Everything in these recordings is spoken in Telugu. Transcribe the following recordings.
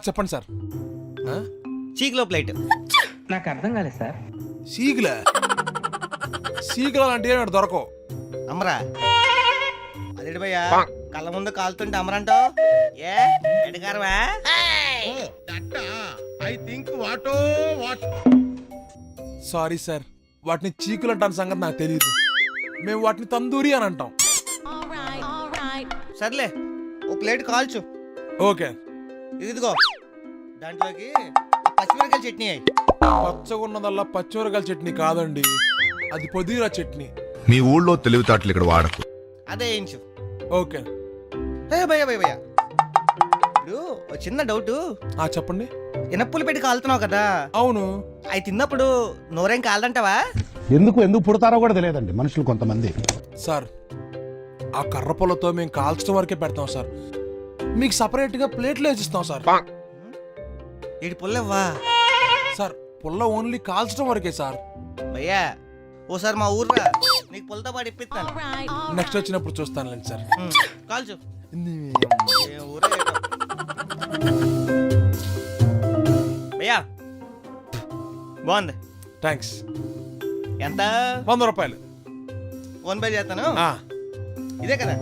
చెప్పండి సార్. చీక్లో ప్లేట్. నాకు అర్థం కాలేదు సార్. సీగుల అంటే ఏమి దొరకవు. అమరా అదేంటి భయ్యా కళ్ళ ముందు కాలుతుంటే అమరంటో ఏ ఎడగారవా? సారీ సార్, వాటిని చీకులు అంటాను సంగతి నాకు తెలియదు. మేము వాటిని తందూరి అని అంటాం. సర్లే ఓ ప్లేట్ కాల్చు. ఓకే. ఇదిగో దాంట్లోకి పచ్చిమిరకాయల చట్నీ అయ్యి. పచ్చగున్నదల్లా పచ్చిమిరకాయల చట్నీ కాదండి, అది పుదీనా చట్నీ. మీ ఊళ్ళో తెలివితేటలు ఇక్కడ వాడకు. అదే వేయించు. ఓకే. భయ్యా ఇప్పుడు ఒక చిన్న డౌట్. చెప్పండి. ఎనప్పులు పెట్టి కాలుతున్నావు కదా? అవును. అవి తిన్నప్పుడు నోరేం కాలదంటావా? ఎందుకు పుడతారో కూడా తెలియదండి మనుషులు కొంతమంది. సార్ ఆ కర్ర పొలతో మేము కాల్చడం వరకే పెడతాం సార్, మీకు సపరేట్ గా ప్లేట్లు వేసిస్తాం సార్. ఇటు పుల్లవ్వా సార్? పుల్ల ఓన్లీ కాల్చడం వరకే సార్. భయ్యా ఓసారి మా ఊర్రా నీకు పుల్లతో పాటు ఇప్పిస్తాను. నెక్స్ట్ వచ్చినప్పుడు చూస్తానులేండి సార్. కాల్చు. భయ్యా బాగుంది. థ్యాంక్స్. ఎంత? 100 రూపాయలు. ఫోన్ పే చేస్తాను. ఇదే కదా?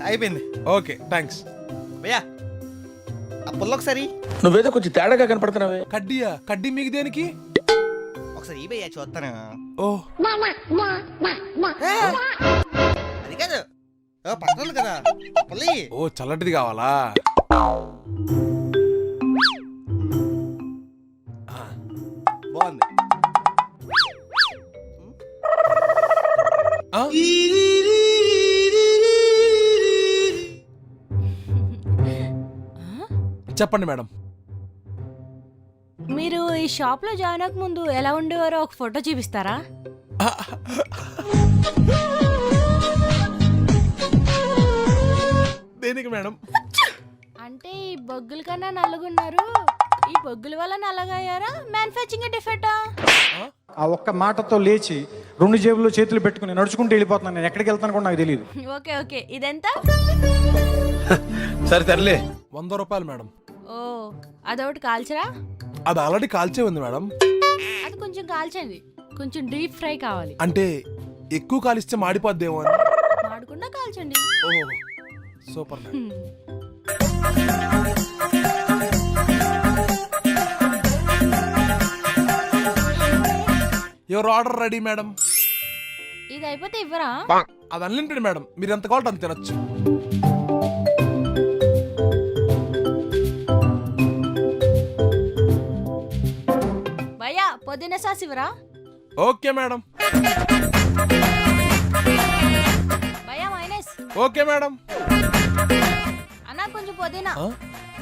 అయిపోయింది. Okay thanks. భయ్యా ఆ పుల్ల ఒకసారి. నువ్వేదో కొంచెం తేడాగా కనపడుతున్నావే. కడ్డీ మీకు దేనికి? ఒకసారి ఈ భయ్యా చూస్తాను. ఓ అది కాదు పట్టాలి కదా పుల్లి. ఓ చల్లటిది కావాలా? బాగుంది. చెప్పండి మేడం. మీరు ఈ షాప్ లో జాయిన్ అవ్వక ముందు ఎలా ఉండేవారో ఒక ఫోటో చూపిస్తారా? దేనికి మేడం? అంటే ఈ బొగ్గుల కన్నా నల్లగున్నారు, ఈ బొగ్గుల వల్ల నల్లగయ్యారా, మ్యానుఫ్యాక్చరింగ్ డిఫెక్టా? ఆ ఒక్క మాటతో లేచి 2 జేబుల్లో చేతులు పెట్టుకుని నడుచుకుంటూ వెళ్ళిపోతున్నాను. నేను ఎక్కడికి వెళ్తాను కూడా నాకు తెలియదు. ఓకే ఇదెంత? సరే తరలే. 100 రూపాయలు మేడం. ఓ అదొకటి కాల్చరా? అది ఆల్రెడీ కాల్చే ఉంది మేడం. అది కొంచెం కాల్చండి, కొంచెం డీప్ ఫ్రై కావాలి. అంటే ఎక్కువ కాలిస్తే మాడిపోద్దేమో అని. మాడకుండా కాల్చండి. ఓ super madam. Your order ready madam. ఇది అయిపోతే ఇవ్వరా? అది అన్లిమిటెడ్ మేడం, మీరు ఎంత కావాలంటే అంత తినచ్చు. భయ్యా పుదీనా సాస్ ఇవ్వరా? Okay madam. భయ్యా మైనస్. Okay madam. అన్నా కొంచెం పుదీనా.